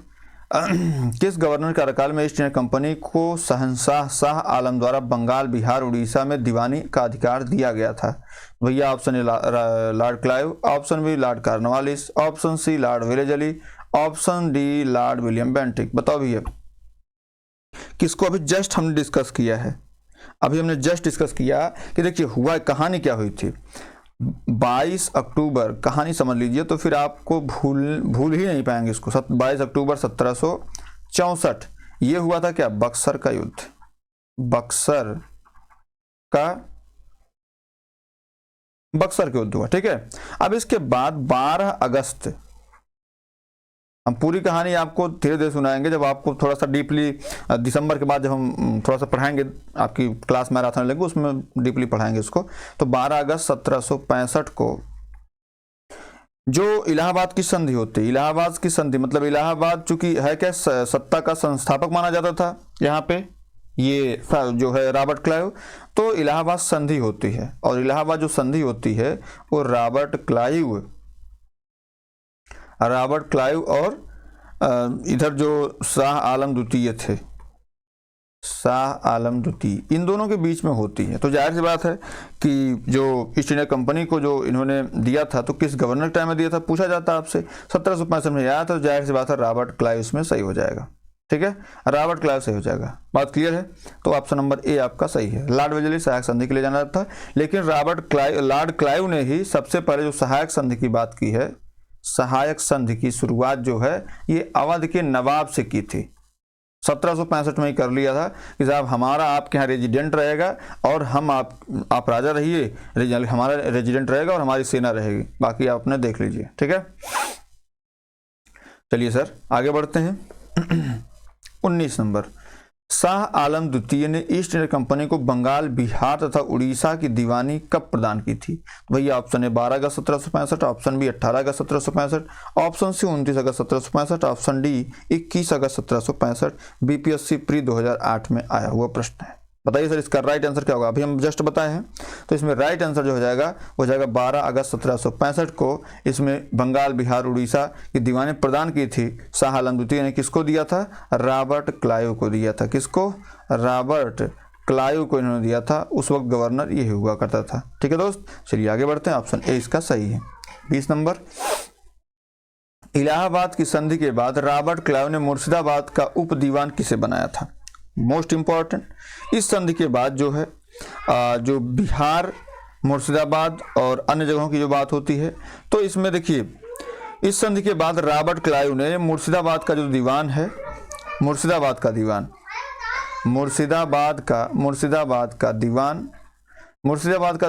Speaker 1: किस गवर्नर कार्यकाल में ईस्ट इंडिया कंपनी को शहंशाह शाह आलम द्वारा बंगाल, बिहार, उड़ीसा में दीवानी का अधिकार दिया गया था? भैया option A Lord Clive, option B Lord Cornwallis, option C Lord Wellesley, option D Lord William Bentinck. बताओ भैया किसको अभी जस्ट हमने डिस्कस किया है। अभी हमने जस्ट डिस्कस किया कि देखिए हुआ कहानी क्या हुई थी 22 अक्टूबर, कहानी समझ लीजिए तो फिर आपको भूल ही नहीं पाएंगे इसको। 22 अक्टूबर 1764 ये हुआ था क्या? बक्सर का युद्ध। बक्सर का युद्ध हुआ, ठीक है। अब इसके बाद 12 अगस्त, हम पूरी कहानी आपको धीरे धीरे सुनाएंगे जब आपको थोड़ा सा डीपली दिसंबर के बाद जब हम थोड़ा सा पढ़ाएंगे, आपकी क्लास मैराथन लेंगे उसमें डीपली पढ़ाएंगे इसको। तो 12 अगस्त 1765 को जो इलाहाबाद की संधि होती है, इलाहाबाद की संधि मतलब इलाहाबाद चूंकि है क्या सत्ता का संस्थापक माना जाता था यहाँ पे, ये जो है रॉबर्ट क्लाइव, तो इलाहाबाद संधि होती है और इलाहाबाद जो संधि होती है वो रॉबर्ट क्लाइव और इधर जो शाह आलम द्वितीय थे, शाह आलम द्वितीय, इन दोनों के बीच में होती है। तो जाहिर सी बात है कि जो ईस्ट इंडिया कंपनी को जो इन्होंने दिया था तो किस गवर्नर टाइम में दिया था पूछा जाता आपसे, 1765 में आया था। तो जाहिर सी बात है रॉबर्ट क्लाइव इसमें सही हो जाएगा, ठीक है, रॉबर्ट क्लाइव सही हो जाएगा। बात क्लियर है? तो ऑप्शन नंबर ए आपका सही है। लॉर्ड वेलेजली सहायक संधि के लिए जाना था, लेकिन लॉर्ड क्लाइव ने ही सबसे पहले जो सहायक संधि की बात की है, सहायक संधि की शुरुआत जो है ये अवध के नवाब से की थी। 1765 में ही कर लिया था कि साहब हमारा आपके यहाँ रेजिडेंट रहेगा और हम आप राजा रहिए, हमारा रेजिडेंट रहेगा और हमारी सेना रहेगी, बाकी आप अपने देख लीजिए, ठीक है। चलिए सर आगे बढ़ते हैं। 19 नंबर, शाह आलम द्वितीय ने ईस्ट इंडिया कंपनी को बंगाल, बिहार तथा उड़ीसा की दीवानी कब प्रदान की थी? भैया ऑप्शन है 12 अगस्त 1765, ऑप्शन बी 18 अगस्त 1765, ऑप्शन सी 29 अगस्त 1765, ऑप्शन डी 21 अगस्त 1765। बीपीएससी प्री 2008 में आया हुआ प्रश्न है। बताइए सर इसका राइट आंसर क्या होगा? अभी हम जस्ट बताए हैं, तो इसमें राइट आंसर जो हो जाएगा वो जाएगा 12 अगस्त 1765 को। इसमें बंगाल, बिहार, उड़ीसा की दीवानी प्रदान की थी शाह आलम द्वितीय ने। किसको दिया था? रॉबर्ट क्लाइव को दिया था। किसको? रॉबर्ट क्लाइव को इन्होंने दिया था। उस वक्त गवर्नर ये हुआ करता था, ठीक है दोस्त। चलिए आगे बढ़ते हैं, ऑप्शन ए इसका सही है। 20 नंबर, इलाहाबाद की संधि के बाद रॉबर्ट क्लाइव ने मुर्शिदाबाद का उप दीवान किसे बनाया था? मोस्ट इंपॉर्टेंट, इस संधि के बाद जो है जो बिहार, मुर्शिदाबाद और अन्य जगहों की जो बात होती है, तो इसमें देखिए इस संधि के बाद रॉबर्ट क्लाइव ने मुर्शिदाबाद का जो दीवान है, मुर्शिदाबाद का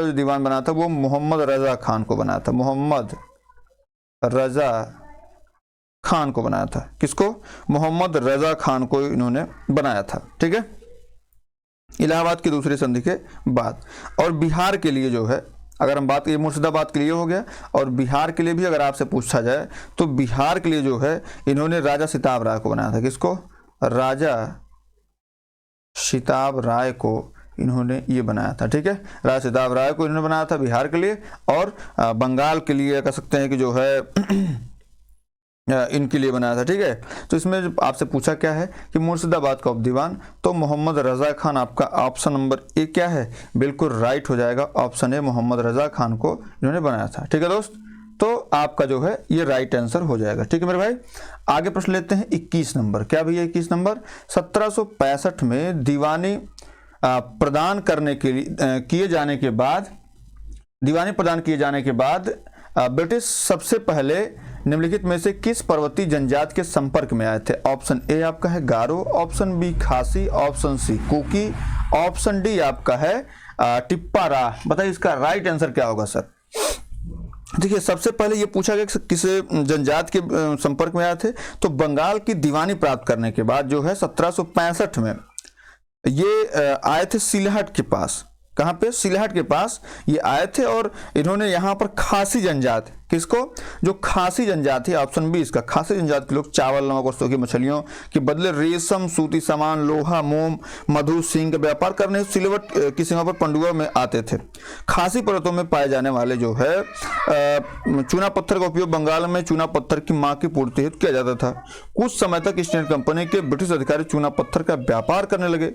Speaker 1: जो दीवान बना था वो मोहम्मद रजा खान को बनाया था। मोहम्मद रजा खान को बनाया था। किसको? मोहम्मद रजा खान को इन्होंने बनाया था, ठीक है, इलाहाबाद की दूसरी संधि के बाद। और बिहार के लिए जो है, अगर हम बात करें, मुर्शिदाबाद के लिए हो गया, और बिहार के लिए भी अगर आपसे पूछा जाए तो बिहार के लिए जो है इन्होंने राजा सिताब राय को बनाया था। किसको? राजा सिताब राय को इन्होंने ये बनाया था, ठीक है, राजा सिताब राय को इन्होंने बनाया था बिहार के लिए। और बंगाल के लिए कह सकते हैं कि जो है इनके लिए बनाया था, ठीक है। तो इसमें आपसे पूछा क्या है कि मुर्शिदाबाद का उपदीवान, तो मोहम्मद रजा खान आपका ऑप्शन नंबर ए क्या है? बिल्कुल राइट हो जाएगा, ऑप्शन ए मोहम्मद रजा खान को इन्होंने बनाया था, ठीक है दोस्त। तो आपका जो है ये राइट आंसर हो जाएगा, ठीक है मेरे भाई। आगे प्रश्न लेते हैं 21 नंबर। क्या भैया 21 नंबर, 1765 में दीवानी प्रदान करने के लिए किए जाने के बाद, दीवानी प्रदान किए जाने के बाद ब्रिटिश सबसे पहले निम्नलिखित में से किस पर्वतीय जनजाति के संपर्क में आए थे? ऑप्शन ए आपका है Garo, option B Khasi, option C Kuki, option D आपका है टिप्पारा। बताइए इसका राइट आंसर क्या होगा सर? देखिए सबसे पहले ये पूछा गया कि किस जनजाति के संपर्क में आए थे, तो बंगाल की दीवानी प्राप्त करने के बाद जो है 1765 में ये आए थे सिलहट के पास। कहाँ पे? सिलहट के पास ये आए थे और इन्होंने यहाँ पर खासी जनजाति, किसको? जो खासी जनजाति, ऑप्शन बी इसका, खासी जनजाति के लोग चावल, नमक और सूखी मछलियों के बदले रेशम, सूती सामान, लोहा, मोम, मधु, सिंह का व्यापार करने सिलवट की सीमा पर पंडुआ में आते थे। खासी पर्वतों में पाए जाने वाले जो है चूना पत्थर का उपयोग बंगाल में चूना पत्थर की मांग की पूर्ति हेतु किया जाता था। कुछ समय तक ईस्ट इंडिया कंपनी के ब्रिटिश अधिकारी चूना पत्थर का व्यापार करने लगे,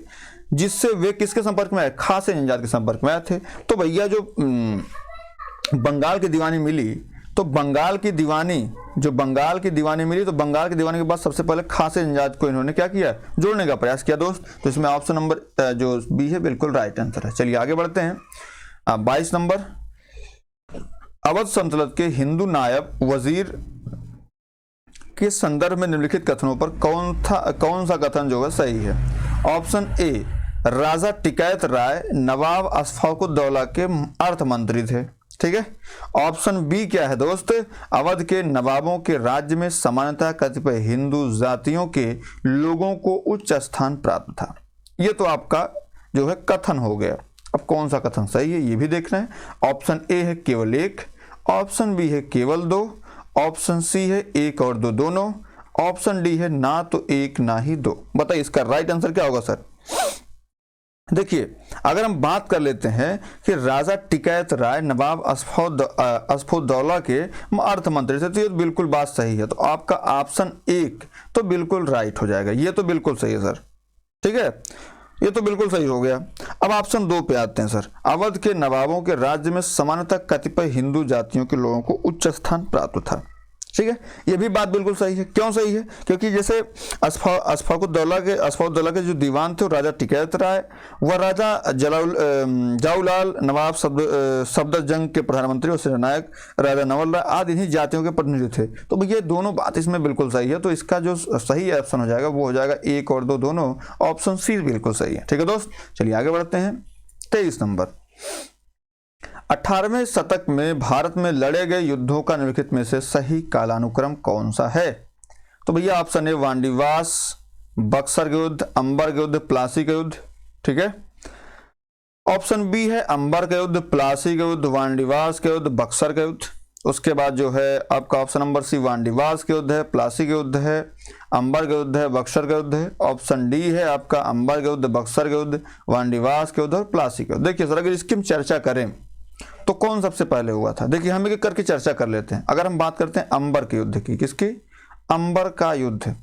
Speaker 1: जिससे वे किसके संपर्क में आए? खासी जनजाति के संपर्क में आए थे। तो भैया जो बंगाल की दीवानी मिली, तो बंगाल की दीवानी मिली, तो बंगाल की दीवानी के बाद सबसे पहले खासी जनजाति को इन्होंने क्या किया? जोड़ने का प्रयास किया दोस्त। तो इसमें ऑप्शन नंबर जो बी है बिल्कुल राइट आंसर है। चलिए आगे बढ़ते हैं। 22 नंबर, अवध सल्तनत के हिंदू नायब वजीर के संदर्भ में निम्नलिखित कथनों पर कौन सा कथन जो है सही है? ऑप्शन ए, राजा टिकैत राय नवाब अशफाकुद्दौला के अर्थ मंत्री थे। ठीक है। ऑप्शन बी क्या है दोस्त? अवध के नवाबों के राज्य में सामान्यतः कतिपय हिंदू जातियों के लोगों को उच्च स्थान प्राप्त था। ये तो आपका जो है कथन हो गया। अब कौन सा कथन सही है ये भी देखना है। ऑप्शन ए है केवल एक, ऑप्शन बी है केवल दो, ऑप्शन सी है एक और दो दोनों, ऑप्शन डी है ना तो एक ना ही दो। बताइए इसका राइट आंसर क्या होगा सर? देखिए, अगर हम बात कर लेते हैं कि राजा टिकैत राय नवाब अशफाकुद्दौला के अर्थ मंत्री थे, तो ये बिल्कुल बात सही है। तो आपका ऑप्शन एक तो बिल्कुल राइट हो जाएगा। ये तो बिल्कुल सही है सर। ठीक है, ये तो बिल्कुल सही हो गया। अब ऑप्शन दो पे आते हैं सर। अवध के नवाबों के राज्य में सामान्यतः कतिपय हिंदू जातियों के लोगों को उच्च स्थान प्राप्त था। ठीक है, ये भी बात बिल्कुल सही है। क्यों सही है? क्योंकि जैसे अशफाकुद्दौला के जो दीवान थे राजा टिकैत राय, वह राजा जाऊलाल नवाब सफदरजंग के प्रधानमंत्री और सेनानायक राजा नवल राय आदि इन्हीं जातियों के प्रतिनिधि थे। तो भैया दोनों बात इसमें बिल्कुल सही है। तो इसका जो सही ऑप्शन हो जाएगा वो हो जाएगा एक और दो दोनों। ऑप्शन सी बिल्कुल सही है। ठीक है दोस्त, चलिए आगे बढ़ते हैं। 23 नंबर, 18वें शतक में भारत में लड़े गए युद्धों का निम्नलिखित में से सही कालानुक्रम कौन सा है? तो भैया ऑप्शन ए वांडीवास, बक्सर के युद्ध, अंबर के युद्ध, प्लासी के युद्ध। ठीक है, ऑप्शन बी है अंबर के युद्ध, प्लासी के युद्ध, वांडीवास के युद्ध, बक्सर के युद्ध। उसके बाद जो है आपका ऑप्शन नंबर सी वांडीवास के युद्ध है, प्लासी के युद्ध है, अंबर के युद्ध है, बक्सर के युद्ध है। ऑप्शन डी है आपका अंबर के युद्ध, बक्सर के युद्ध, वांडीवास के युद्ध और प्लासी के युद्ध। देखिए सर, अगर इसकी हम चर्चा करें तो कौन सबसे पहले हुआ था? देखिए हम एक करके चर्चा कर लेते हैं। अगर हम बात करते हैं अंबर के युद्ध की, किसकी? अंबर का युद्ध।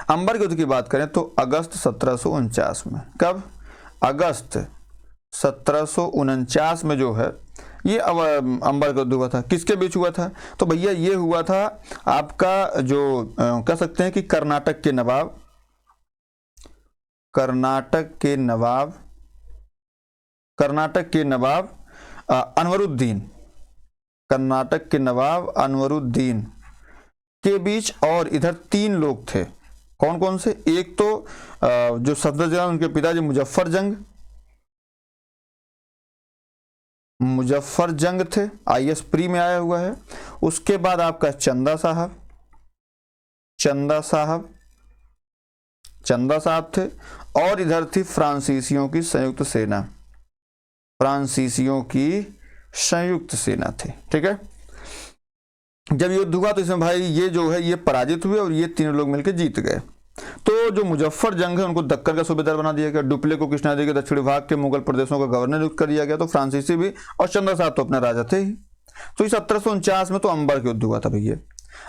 Speaker 1: अंबर के युद्ध की बात करें तो अगस्त 1749 में। कब? अगस्त 1749 में जो है ये अंबर का युद्ध हुआ था। किसके बीच हुआ था? तो भैया ये हुआ था आपका जो कह सकते हैं कि कर्नाटक के नवाब अनवरुद्दीन के बीच। और इधर तीन लोग थे। कौन कौन से? एक तो जो सफदरजंग उनके पिताजी मुजफ्फर जंग थे, IS प्री में आया हुआ है। उसके बाद आपका चंदा साहब थे। और इधर थी फ्रांसीसियों की संयुक्त सेना थी। ठीक है, जब युद्ध हुआ तो इसमें भाई ये जो है ये पराजित हुए और ये तीनों लोग मिलकर जीत गए। तो जो मुजफ्फर जंग है उनको दक्कन का सूबेदार बना दिया गया। डुप्ले को कृष्णा नदी के दक्षिणी भाग के मुगल प्रदेशों का गवर्नर नियुक्त कर दिया गया। तो फ्रांसीसी भी और चंदा साहब तो अपना राजा थे ही। तो इस 1749 में तो अंबर का युद्ध हुआ था भैया।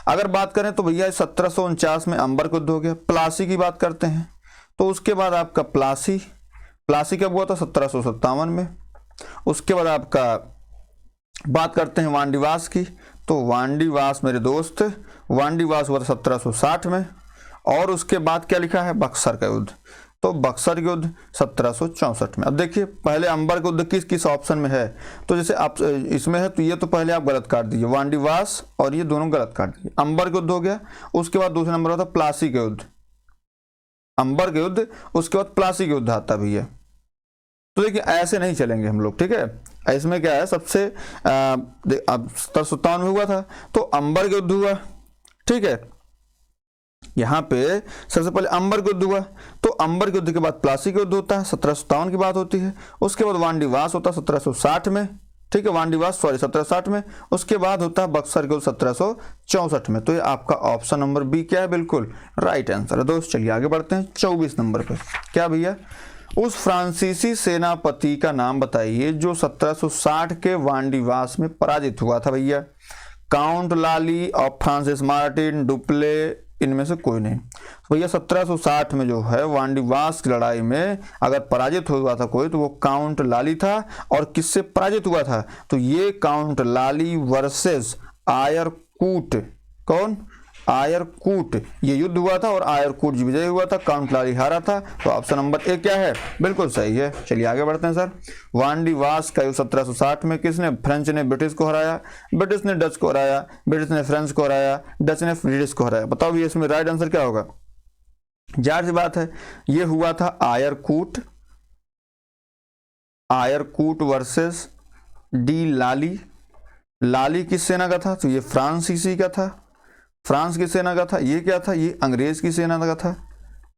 Speaker 1: अगर बात करें तो भैया 1749 में अंबर का युद्ध हो गया। प्लासी की बात करते हैं तो उसके बाद आपका प्लासी कब हुआ था? 1757 में। उसके बाद आपका बात करते हैं वांडीवास की, तो वांडीवास मेरे दोस्त वांडीवास हुआ था 1760 में। और उसके बाद क्या लिखा है? बक्सर का युद्ध। तो बक्सर का युद्ध 1764 में। अब देखिए पहले अंबर का युद्ध किस ऑप्शन में है? तो जैसे आप इसमें है तो ये तो पहले आप गलत काट दीजिए, वांडीवास और ये दोनों गलत काट दीजिए। अंबर का युद्ध हो गया। उसके बाद दूसरे नंबर होता प्लासी का युद्ध, अंबर का युद्ध। उसके बाद प्लासी का युद्ध आता भैया। तो देखिए ऐसे नहीं चलेंगे हम लोग। ठीक है, इसमें क्या है सबसे 1757 में हुआ था तो अंबर का युद्ध हुआ। ठीक है, यहाँ पे सबसे पहले अंबर का युद्ध हुआ। तो अंबर के युद्ध के बाद प्लासी का युद्ध होता है, 1757 की बात होती है। उसके बाद वांडीवास होता है 1760 में। ठीक है, वांडीवास 1760 में। उसके बाद होता है बक्सर के युद्ध 1764 में। तो ये आपका ऑप्शन नंबर बी क्या है, बिल्कुल राइट आंसर है दोस्त। चलिए आगे बढ़ते हैं 24 नंबर पे। क्या भैया, उस फ्रांसीसी सेनापति का नाम बताइए जो 1760 के वांडीवास में पराजित हुआ था भैया। काउंट लाली और फ्रांसिस मार्टिन, डुप्ले, इनमें से कोई नहीं। भैया 1760 में जो है वांडीवास की लड़ाई में अगर पराजित हुआ था कोई तो वो काउंट लाली था। और किससे पराजित हुआ था, तो ये काउंट लाली वर्सेस आयरकूट, कौन, आयरकूट, ये युद्ध हुआ था और आयरकूट विजय हुआ था, काउंट लाली हारा था। तो ऑप्शन नंबर ए क्या है, बिल्कुल सही है। चलिए आगे बढ़ते हैं सर। वांडीवास का युद्ध 1760 में किसने, फ्रेंच ने ब्रिटिश को हराया, ब्रिटिश ने डच को हराया, ब्रिटिश ने फ्रेंच को हराया, डच ने ब्रिटिश को हराया। बताओ ये इसमें राइट आंसर क्या होगा। जाहिर सी बात है ये हुआ था आयरकूट, आयरकूट वर्सेस डी लाली। लाली किस सेना का था, तो ये फ्रांसीसी का था, फ्रांस की सेना का था। ये क्या था, ये अंग्रेज की सेना का था,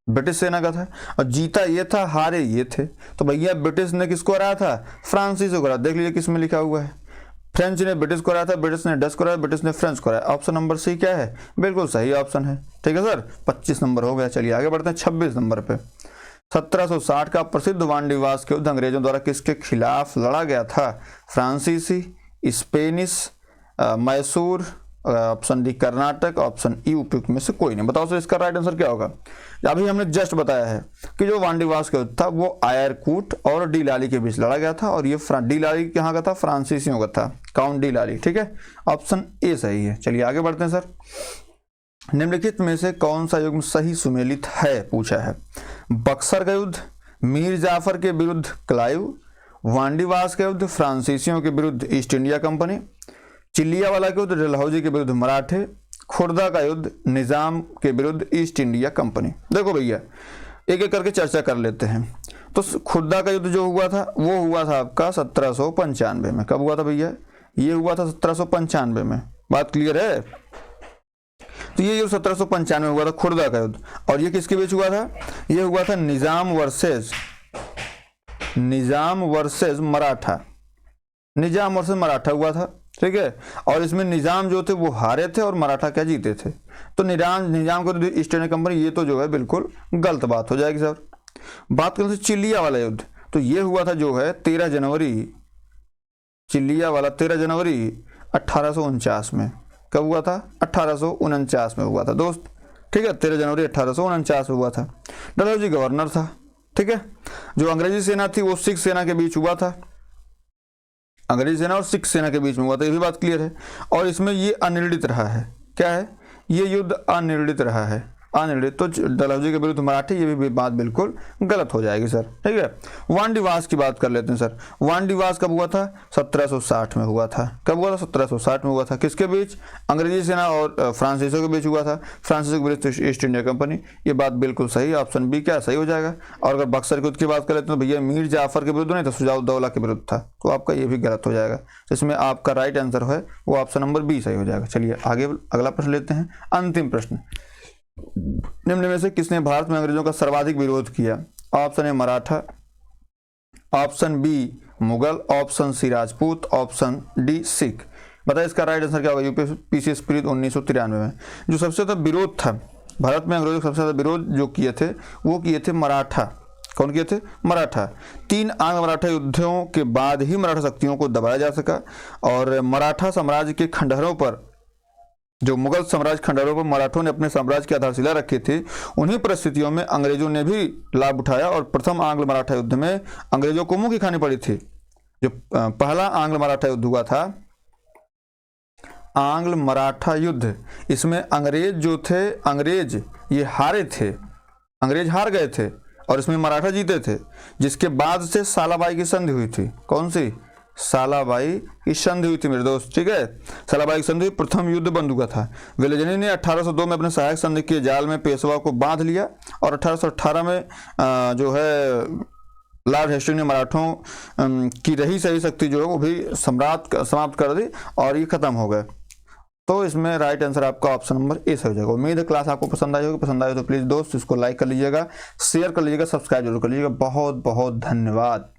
Speaker 1: ब्रिटिश सेना का था। और जीता ये था, हारे ये थे। तो भैया ब्रिटिश ने किसको हराया था, फ्रांसीसी को हराया। देख लीजिए किस में लिखा हुआ है, फ्रेंच ने ब्रिटिश को हराया था, ब्रिटिश ने डच को हराया, ब्रिटिश ने फ्रेंच को हराया। ऑप्शन नंबर सी क्या है, बिल्कुल सही ऑप्शन है। ठीक है सर, 25 नंबर हो गया। चलिए आगे बढ़ते हैं 26 नंबर पे। 1760 का प्रसिद्ध वांडीवास के युद्ध अंग्रेजों द्वारा किसके खिलाफ लड़ा गया था, फ्रांसीसी, Spanish, Mysore, option D Karnataka, option E उपयुक्त में से कोई नहीं। बताओ सर इसका राइट आंसर क्या होगा। अभी हमने जस्ट बताया है कि जो वांडीवास का युद्ध था वो आयरकूट और डी लाली के बीच लड़ा गया था। और ये डी लाली कहाँ का था, फ्रांसीसियों का था, काउंट डी लाली। ठीक है, ऑप्शन ए सही है। चलिए आगे बढ़ते हैं सर। निम्नलिखित में से कौन सा युग्म सही सुमेलित है, पूछा है। बक्सर का युद्ध, मीर जाफर के विरुद्ध क्लाइव, वांडीवास का युद्ध फ्रांसीसियों के विरुद्ध ईस्ट इंडिया कंपनी, चिलियावाला के युद्ध डलहौजी के विरुद्ध मराठे, खुर्दा का युद्ध निजाम के विरुद्ध ईस्ट इंडिया कंपनी। देखो भैया एक एक करके चर्चा कर लेते हैं। तो खुर्दा का युद्ध जो हुआ था वो हुआ था आपका 1795 में। कब हुआ था भैया, ये हुआ था 1795 में। बात क्लियर है। तो ये युद्ध 1795 में हुआ था, खुर्दा का युद्ध। और ये किसके बीच हुआ था, ये हुआ था निजाम वर्सेस मराठा, निजाम वर्सेस मराठा हुआ था। ठीक है, और इसमें निजाम जो थे वो हारे थे और मराठा क्या जीते थे। तो निजाम को ईस्ट इंडिया कंपनी, ये तो जो है बिल्कुल गलत बात हो जाएगी सर। बात करें चिलिया वाला युद्ध, तो ये हुआ था जो है 13 जनवरी, चिलिया वाला 13 जनवरी 1849 में। कब हुआ था, 1849 में हुआ था दोस्त। ठीक है, 13 जनवरी 1849 में हुआ था। डलहौजी गवर्नर था। ठीक है, जो अंग्रेजी सेना थी वो सिख सेना के बीच हुआ था, अंग्रेजी सेना और सिख सेना के बीच में हुआ था, ये भी बात क्लियर है। और इसमें ये अनिर्णित रहा है। क्या है, ये युद्ध अनिर्णित रहा है, अनिर्णित। तो डलहौजी के विरुद्ध मराठे, ये भी बात बिल्कुल गलत हो जाएगी सर। ठीक है, वांडीवास की बात कर लेते हैं सर। वांडीवास कब हुआ था, 1760 में हुआ था। कब हुआ था, 1760 में हुआ था। किसके बीच, अंग्रेजी सेना और फ्रांसीसियों के बीच हुआ था, फ्रांसीसियों के विरुद्ध ईस्ट इंडिया कंपनी। ये बात बिल्कुल सही, ऑप्शन बी क्या सही हो जाएगा। और अगर बक्सर के युद्ध की बात कर लेते हैं तो भैया मीर जाफर के विरुद्ध नहीं था, सुजाउद्दौला के विरुद्ध था। तो आपका ये भी गलत हो जाएगा। तो इसमें आपका राइट आंसर है वो ऑप्शन नंबर बी सही हो जाएगा। चलिए आगे अगला प्रश्न लेते हैं, अंतिम प्रश्न। निम्न में से किसने भारत में अंग्रेजों का सर्वाधिक विरोध किया। Option A Maratha, option B Mughal, option C Rajput, option D Sikh. बताइए इसका राइट आंसर क्या होगा। यूपीएससी स्पिरिट 1993 में जो सबसे ज्यादा विरोध था भारत में अंग्रेजों का, सबसे ज्यादा विरोध जो किए थे वो किए थे मराठा। कौन किए थे, मराठा। 3 आंग्ल मराठा युद्धों के बाद ही मराठा शक्तियों को दबाया जा सका। और मराठा साम्राज्य के खंडहरों पर, जो मुगल साम्राज्य खंडहरों पर मराठों ने अपने साम्राज्य की आधारशिला रखी थी, उन्हीं परिस्थितियों में अंग्रेजों ने भी लाभ उठाया और प्रथम आंग्ल मराठा युद्ध में अंग्रेजों को मुंह की खानी पड़ी थी। जो पहला आंग्ल मराठा युद्ध हुआ था, आंग्ल मराठा युद्ध, इसमें अंग्रेज जो थे, अंग्रेज ये हारे थे, अंग्रेज हार गए थे और इसमें मराठा जीते थे। जिसके बाद से सालाबाई की संधि हुई थी। कौन सी, सालाबाई की संधि हुई थी मेरे दोस्त। ठीक है, सालाबाई की संधि, प्रथम युद्ध बंद हुआ था। विलेजनी ने 1802 में अपने सहायक संधि के जाल में पेशवा को बांध लिया और 1818 में जो है लॉर्ड हेस्टिंग्स ने मराठों की रही सही शक्ति जो है वो भी समाप्त कर दी और ये खत्म हो गए। तो इसमें राइट आंसर आपका ऑप्शन नंबर ए सही हो जाएगा। उम्मीद है क्लास आपको पसंद आई होगी। पसंद आए तो प्लीज दोस्त इसको लाइक कर लीजिएगा, शेयर कर लीजिएगा, सब्सक्राइब जरूर कर लीजिएगा। बहुत बहुत धन्यवाद।